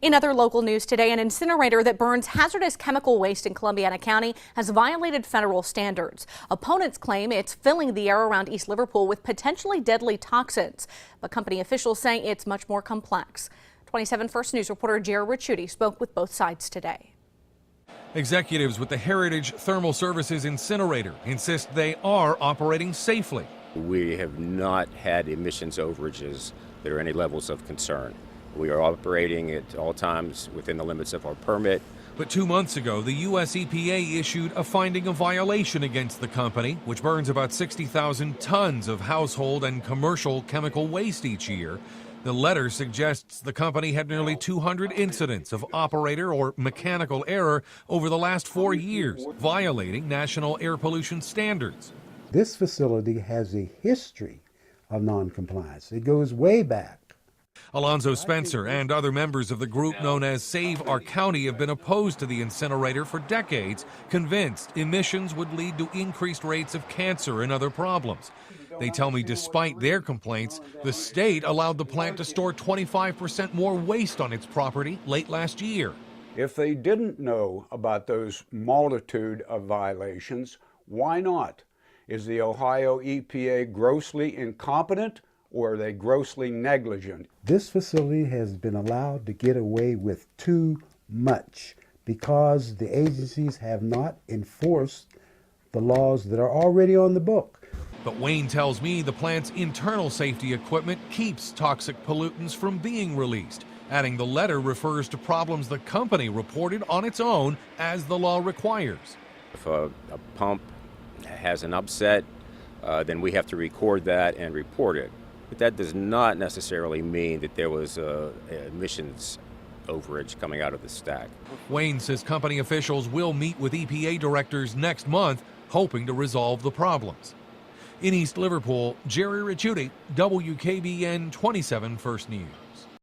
In other local news today, an incinerator that burns hazardous chemical waste in Columbiana County has violated federal standards. Opponents claim it's filling the air around East Liverpool with potentially deadly toxins, but company officials say it's much more complex. 27 First News reporter Jerry Ricciuti spoke with both sides today. Executives with the Heritage Thermal Services incinerator insist they are operating safely. We have not had emissions overages that are any levels of concern. We are operating at all times within the limits of our permit. But 2 months ago, the U.S. EPA issued a finding of violation against the company, which burns about 60,000 tons of household and commercial chemical waste each year. The letter suggests the company had nearly 200 incidents of operator or mechanical error over the last 4 years, violating national air pollution standards. This facility has a history of noncompliance. It goes way back. Alonzo Spencer and other members of the group known as Save Our County have been opposed to the incinerator for decades, convinced emissions would lead to increased rates of cancer and other problems. They tell me despite their complaints, the state allowed the plant to store 25% more waste on its property late last year. If they didn't know about those multitude of violations, why not? Is the Ohio EPA grossly incompetent, or are they grossly negligent? This facility has been allowed to get away with too much because the agencies have not enforced the laws that are already on the book. But Wayne tells me the plant's internal safety equipment keeps toxic pollutants from being released, adding the letter refers to problems the company reported on its own as the law requires. If a pump has an upset, then we have to record that and report it. But that does not necessarily mean that there was emissions overage coming out of the stack. Wayne says company officials will meet with EPA directors next month, hoping to resolve the problems. In East Liverpool, Jerry Ricciuti, WKBN 27 First News.